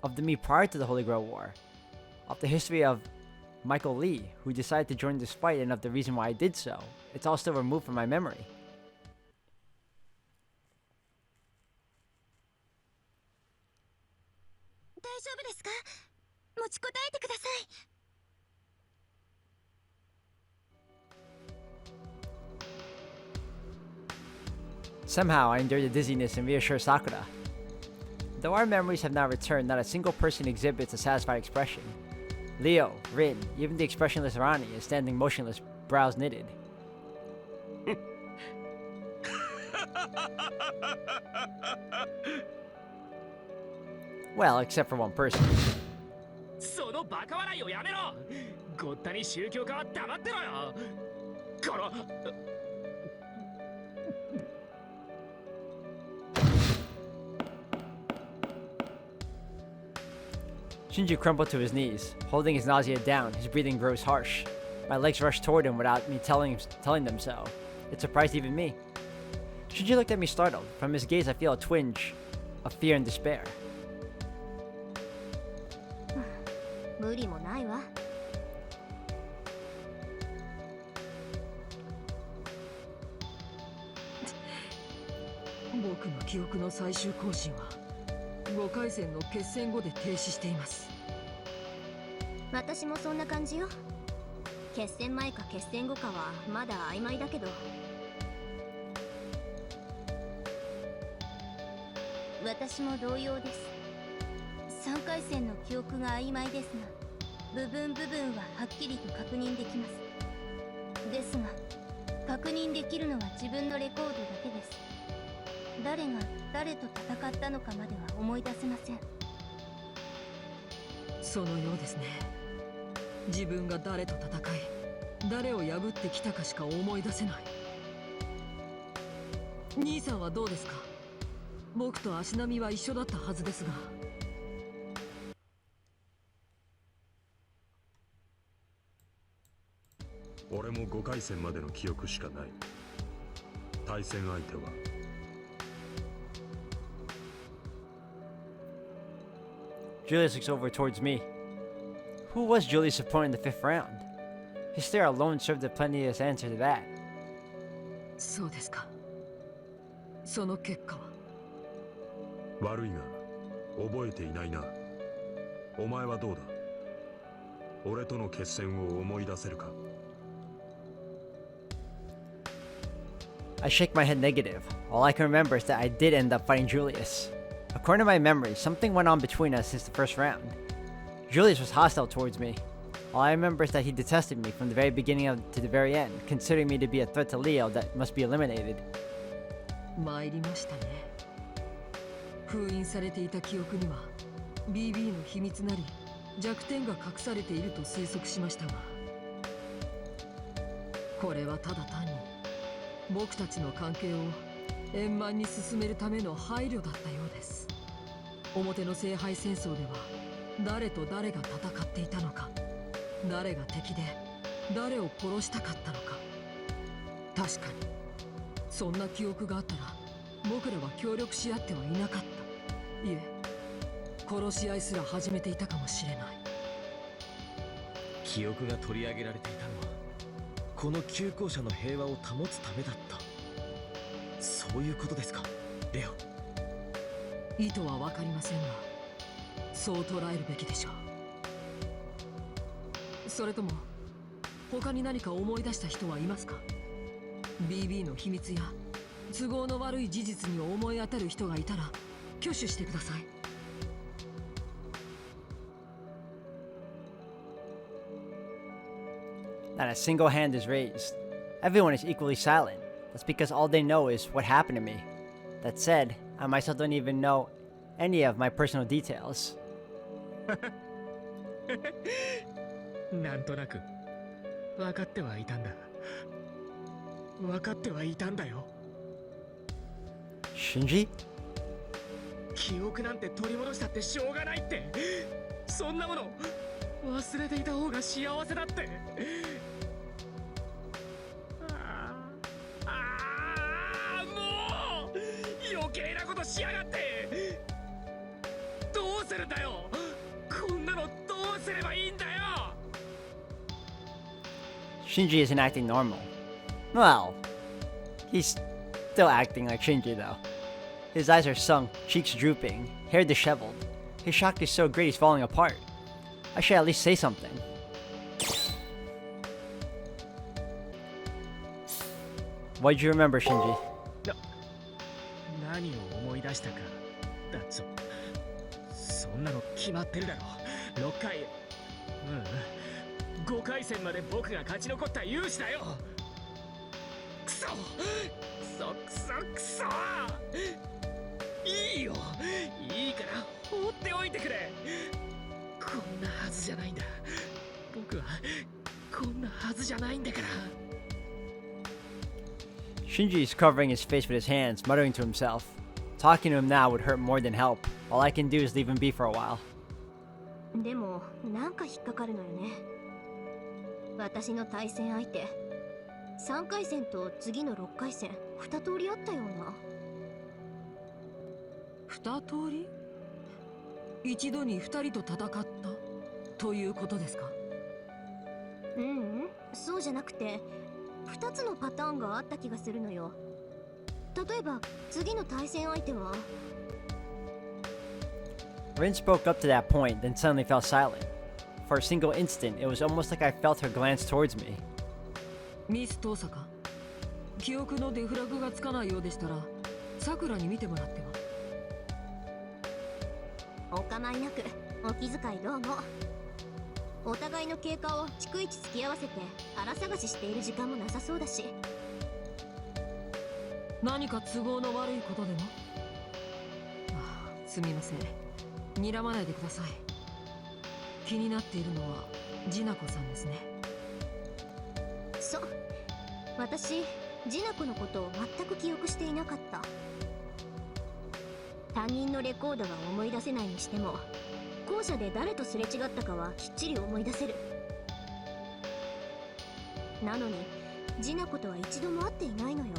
of the me prior to the Holy Grail War, of the history of Michael Lee, who decided to join this fight, and of the reason why I did so, it's all still removed from my memory. Somehow, I endure the dizziness and reassure Sakura. Though our memories have now returned, not a single person exhibits a satisfied expression. Leo, Rin, even the expressionless Rani is standing motionless, brows knitted. Well, except for one person. そのバカ笑いをやめろ。ごったに宗教家は黙ってろよ。この Shinji crumbled to his knees, holding his nausea down. His breathing grows harsh. My legs rushed toward him without me telling them so. It surprised even me. Shinji looked at me startled. From his gaze, I feel a twinge of fear and despair. 無理もないわ。僕の記憶の最終更新は5回戦の決戦後で停止しています。私もそんな感じよ。決戦前か決戦後かはまだ曖昧だけど。私も同様です。3回戦の記憶が曖昧ですが、部分ははっきりと確認できます。ですが、確認できるのは自分のレコードだけです。誰が誰と戦ったのかまでは思い出せません。そのようですね。自分が誰と戦い、誰を破ってきたかしか思い出せない。兄さんはどうですか？僕と足並みは一緒だったはずですが。俺も5回戦までの記憶しかない。対戦相手は Julius looks over towards me. Who was Julius' opponent in the 5th round? His stare alone served a plenteous answer to that. そうですか。その結果は。悪いが覚えていないな。お前はどうだ？俺との決戦を思い出せるか？ I shake my head negative. All I can remember is that I did end up fighting Julius. According to my memory, something went on between us since the 1st round. Julius was hostile towards me. All I remember is that he detested me from the very beginning to the very end, considering me to be a threat to Leo that must be eliminated. 参りましたね。封印されていた記憶には BB の秘密なり弱点が隠されていると推測しましたが、これはただ単に僕たちの関係を円満に進めるための配慮だったようです。表の聖杯戦争では誰と誰が戦っていたのか、誰が敵で誰を殺したかったのか。確かにそんな記憶があったら僕らは協力し合ってはいなかった。いえ、殺し合いすら始めていたかもしれない。記憶が取り上げられていたのはこの旧校舎の平和を保つためだった。そういうことですか、レオ。意図は分かりませんが、そう捉えるべきでしょう。それとも他に何か思い出した人はいますか？ BB の秘密や都合の悪い事実に思い当たる人がいたら挙手してください。Not a single hand is raised. Everyone is equally silent. That's because all they know is what happened to me. That said, I myself don't even know any of my personal details. なんとなく分かってはいたんだ。分かってはいたんだよ。 Shinji? 記憶なんて取り戻したってしょうがないって。そんなもの忘れていた方が幸せだって。もう余計なことしやがって。どうするんだよ。こんなのどうすればいいんだよ。 Shinji isn't acting normal. Well, he's still acting like Shinji though. His eyes are sunk, cheeks drooping, hair disheveled. His shock is so great he's falling apart. I should at least say something. What'd you remember, Shinji? 何を思い出したかだっつ。そんなの決まってるだろ。6回、5回戦まで僕が勝ち残った勇士だよ。クソクソクソクソ。いいよ、いいから放っておいてくれ。こんなはずじゃないんだ。僕はこんなはずじゃないんだから。 Shinji is covering his face with his hands, muttering to himself. Talking to him now would hurt more than help. All I can do is leave him be for a while. でもなんか引っかかるのよね。私の対戦相手3回戦と次の6回戦2通りあったような。2通り？一度に2人と戦ったということですか？そうじゃなくて2つのパターンがあった気がするのよ。例えば次の対戦相手は Rin spoke up to that point, then suddenly fell silent. For a single instant, it was almost like I felt her glance towards me. ミス遠坂、記憶のデフラグがつかないようでしたらさくらに見てもらっては。お構いなく。お気遣いどうも。お互いの経過を逐一突き合わせて荒探ししている時間もなさそうだし。何か都合の悪いことでも？すみません、睨まないでください。気になっているのはジナコさんですね。そう、私ジナコのことを全く記憶していなかった。他人のレコードは思い出せないにしても校舎で誰とすれ違ったかはきっちり思い出せる。なのにジナコとは一度も会っていないのよ。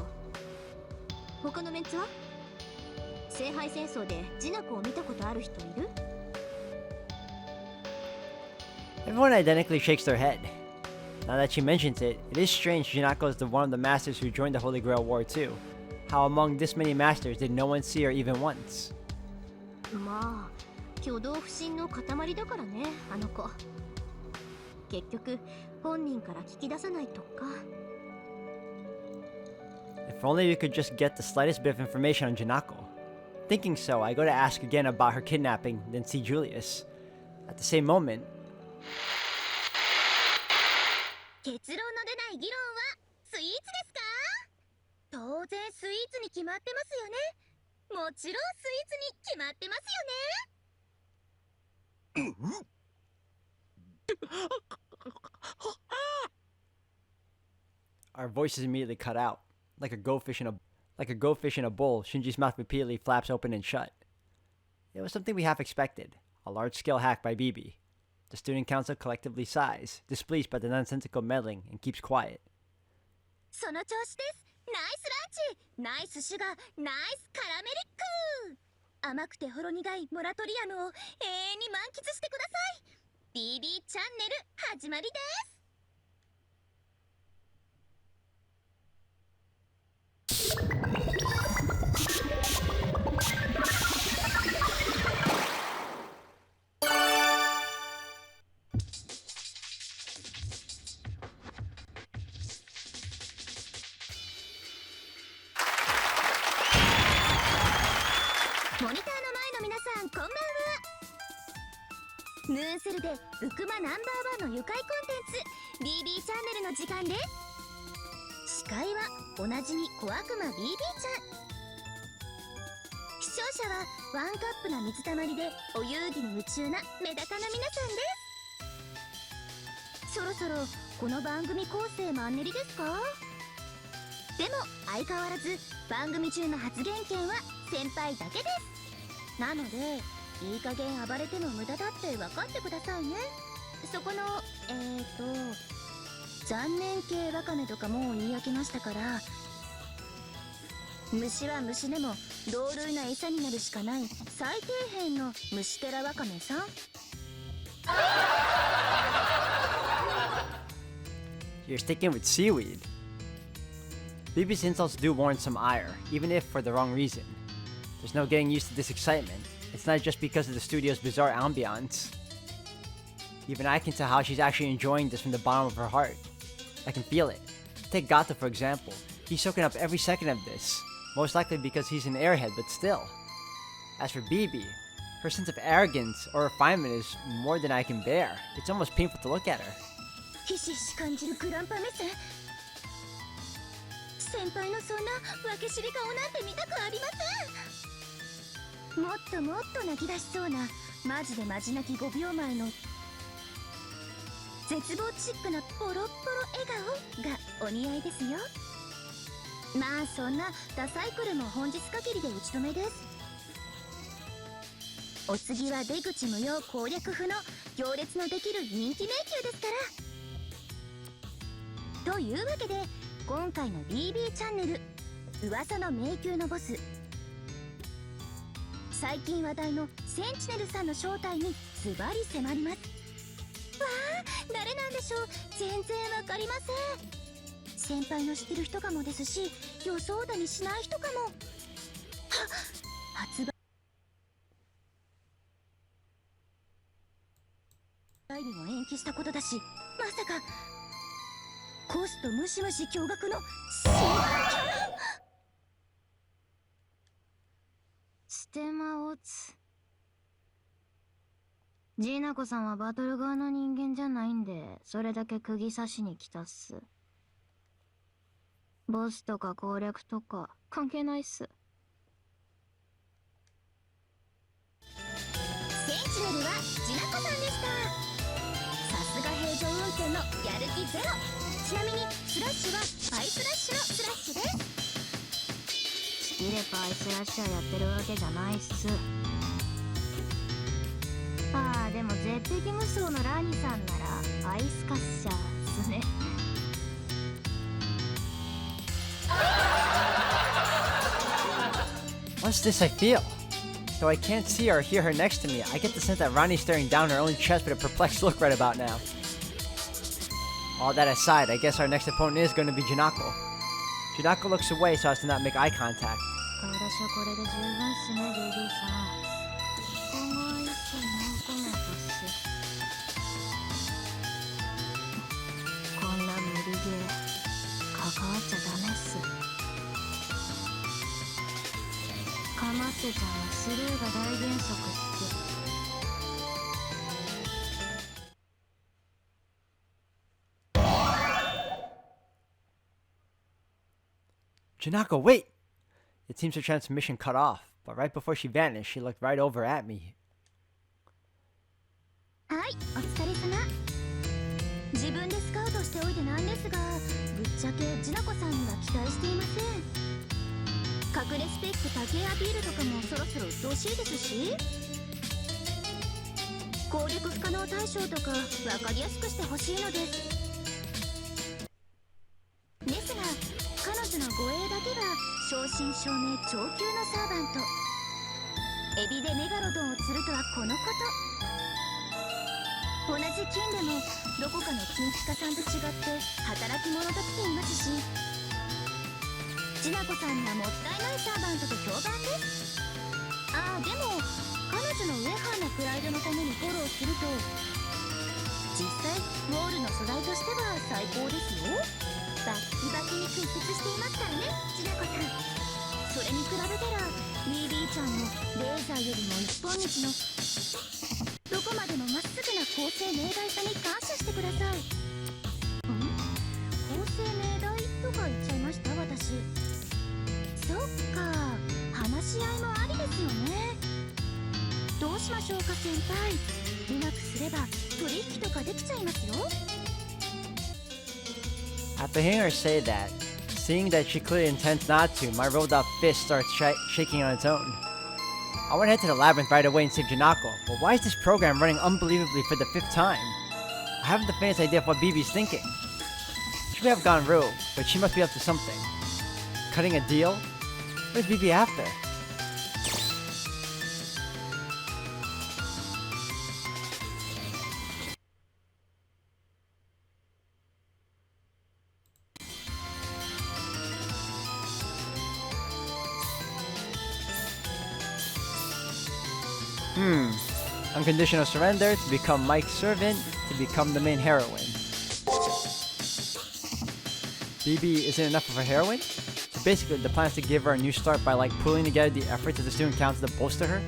他のメンツは？聖杯戦争でジナコを見たことある人いる？ Everyone identically shakes their head. Now that she mentions it, it is strange Jinako is the one of the masters who joined the Holy Grail War too. How among this many masters did no one see her even once? まあ挙動不審の塊だからね、あの子。結局本人から聞き出さないとか。 If only we could just get the slightest bit of information on Jinako. Thinking so, I go to ask again about her kidnapping, then see Julius. At the same moment, 結論の出ない議論はスイーツですか？当然スイーツに決まってますよね。もちろんスイーツに決まってますよね。our voices immediately cut out. Like a goldfish in a bowl, Shinji's mouth repeatedly flaps open and shut. It was something we half expected. A large-scale hack by BB. The student council collectively sighs, displeased by the nonsensical meddling, and keeps quiet. その調子です。ナイスランチ、ナイスシュガー、ナイスカラメリック。甘くてほろ苦いモラトリアムを永遠に満喫してください。BB チャンネル始まりです。モニターのこんばんは。ムーンセルでウクマナンバー1の愉快コンテンツ BB チャンネルの時間です。司会はおなじみ小悪魔 BB ちゃん。視聴者はワンカップな水たまりでお遊戯に夢中なメダカな皆さんです。そろそろこの番組構成マンネリですか？でも相変わらず番組中の発言権は先輩だけです。なのでいい加減暴れても無駄だって分かってくださいね。そこの残念系ワカメとかもう言い訳ましたから、虫は虫でも同類な餌になるしかない最底辺の虫テラワカメさん。You're sticking with seaweed. BB's insults do warrant some ire, even if for the wrong reason. There's no getting used to this excitement. It's not just because of the studio's bizarre ambiance. Even I can tell how she's actually enjoying this from the bottom of her heart. I can feel it. Take Gato for example. He's soaking up every second of this. Most likely because he's an airhead, but still. As for BB, her sense of arrogance or refinement is more than I can bear. It's almost painful to look at her. ひしひし感じるグランパ目線。先輩のそんな分け知り顔なんて見たくありません。もっともっと泣き出しそうなマジでマジ泣き5秒前の絶望チックなポロッポロ笑顔がお似合いですよ。まあそんなダサイクルも本日限りで打ち止めです。お次は出口無用攻略不能行列のできる人気迷宮ですから。というわけで今回の BB チャンネル噂の迷宮のボス、最近話題のセンチネルさんの正体にズバリ迫ります。わあ、誰なんでしょう。全然わかりません。先輩の知ってる人かもですし、予想だにしない人かも。発売日も延期したことだし、まさかコストムシムシ驚愕の新キャラ。ステマオツ。ジーナコさんはバトル側の人間じゃないんで、それだけ釘刺しに来たっす。ボスとか攻略とか関係ないっす。センチネルはジナコさんでした。さすが平常運転のやる気ゼロ。ちなみにスラッシュはパイスラッシュのスラッシュです。好きでパイスラッシャーやってるわけじゃないっす。ああ、でも絶壁無双のラニさんならアイスカッシャーっすね。What's this I feel? Though I can't see her or hear her next to me, I get the sense that Ronnie's staring down her own chest with a perplexed look right about now. All that aside, I guess our next opponent is going to be Janako. Janako looks away so as to not make eye contact. 顔出しはこれで十分っすね、BB さん。今後はいっそノーコメントっす。こんな無理ゲー関わっちゃダメっす。かまってちゃんはスルーが大原則っす。Janako, wait! It seems her transmission cut off, but right before she vanished, she looked right over at me. はい、お疲れ様。自分でスカウトしておいてなんですが、ぶっちゃけジナコさんには期待していません。隠れスペック高いアピールとかもそろそろ鬱陶しいですし、攻略不可能対象とか分かりやすくしてほしいのです。ですが彼女の護衛だけは正真正銘長級のサーバント。エビでメガロドンを釣るとはこのこと。同じ金でもどこかの金ピカさんと違って働き者と来ていますし、ジナコさんにはもったいないサーバントと評判です。ああ、でも彼女のウェハーなプライドのためにフォローすると、実際ウォールの素材としては最高ですよ。バッキバキに屈折していますからね、ジナコさん。そそれに比べたら BB ちゃんのレーザーよりも一本道のどこまでもまっすぐな公正明大さに感謝してください。公正明大とか言っちゃいました私。そっか、話し合いもありですよね。どうしましょうか先輩。うまくすれば取引とかできちゃいますよ。 After hearing her say that, seeing that she clearly intends not to, my rolled up fist starts shaking on its own. I want to head to the labyrinth right away and save Janako, but why is this program running unbelievably for the 5th time? I haven't the faintest idea of what BB's thinking. She may have gone rogue, but she must be up to something. Cutting a deal? What is BB after? Unconditional surrender to become Mike's servant to become the main heroine. BB isn't enough of a heroine? So basically the plan is to give her a new start by like pulling together the efforts of the student council to bolster her?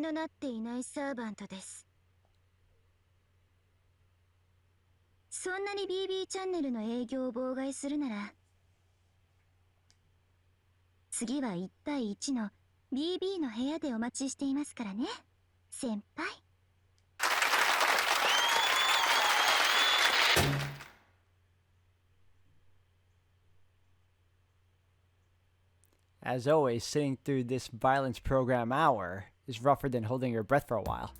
のなっていないサーバントです。そんなに BB チャンネルの営業を妨害するなら、次は1対1の BB の部屋でお待ちしていますからね、先輩。As always, sitting through this violence program hour is rougher than holding your breath for a while.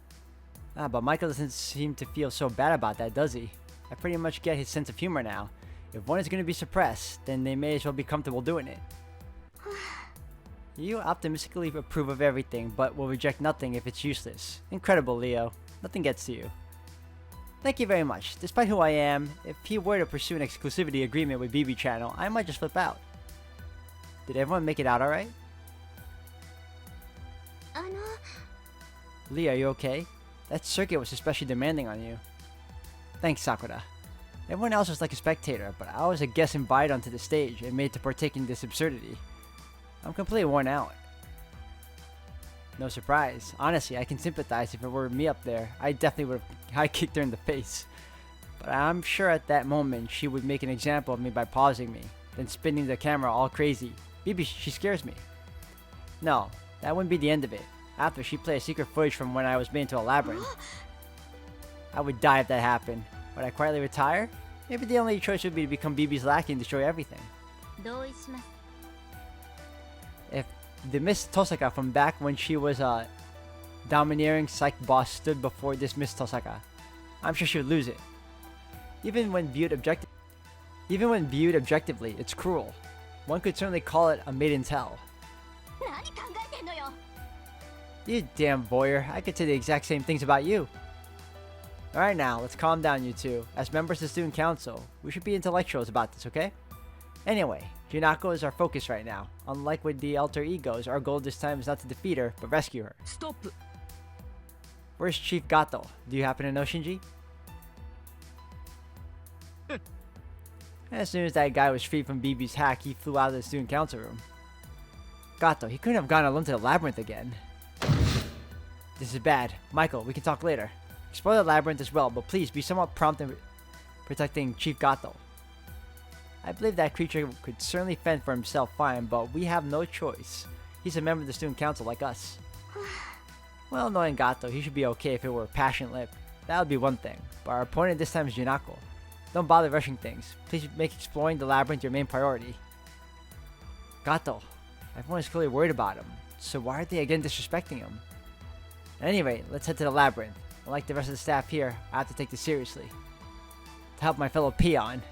But Michael doesn't seem to feel so bad about that, does he? I pretty much get his sense of humor now. If one is going to be suppressed, then they may as well be comfortable doing it. You optimistically approve of everything, but will reject nothing if it's useless. Incredible, Leo. Nothing gets to you. Thank you very much. Despite who I am, if he were to pursue an exclusivity agreement with BB Channel, I might just flip out. Did everyone make it out alright? Lee, are you okay? That circuit was especially demanding on you. Thanks, Sakura. Everyone else was like a spectator, but I was a guest invited onto the stage and made to partake in this absurdity. I'm completely worn out. No surprise. Honestly, I can sympathize. If it were me up there, I definitely would have high-kicked her in the face. But I'm sure at that moment she would make an example of me by pausing me, then spinning the camera all crazy. Maybe she scares me. No, that wouldn't be the end of it. After, she'd play a secret footage from when I was made into a labyrinth. I would die if that happened. Would I quietly retire? Maybe the only choice would be to become BB's lackey and destroy everything. If the Miss Tosaka from back when she was a domineering psych boss stood before this Miss Tosaka, I'm sure she would lose it. Even when viewed objectively, it's cruel. One could certainly call it a maiden's hell. You damn voyeur, I could say the exact same things about you. Alright now, let's calm down you two. As members of the student council, we should be intellectuals about this, okay? Anyway, Junako is our focus right now. Unlike with the alter egos, our goal this time is not to defeat her, but rescue her. Stop! Where's Chief Gato? Do you happen to know, Shinji? As soon as that guy was freed from BB's hack, he flew out of the student council room. Gato, he couldn't have gone alone to the labyrinth again. This is bad. Michael, we can talk later. Explore the labyrinth as well, but please be somewhat prompt in protecting Chief Gato. I believe that creature could certainly fend for himself fine, but we have no choice. He's a member of the student council like us. Well, knowing Gato, he should be okay if it were a passion lip. That would be one thing, but our opponent this time is Junako. Don't bother rushing things. Please make exploring the labyrinth your main priority. Gato, everyone is clearly worried about him, so why are they again disrespecting him? At any rate, let's head to the labyrinth. Unlike the rest of the staff here, I have to take this seriously. To help my fellow peon.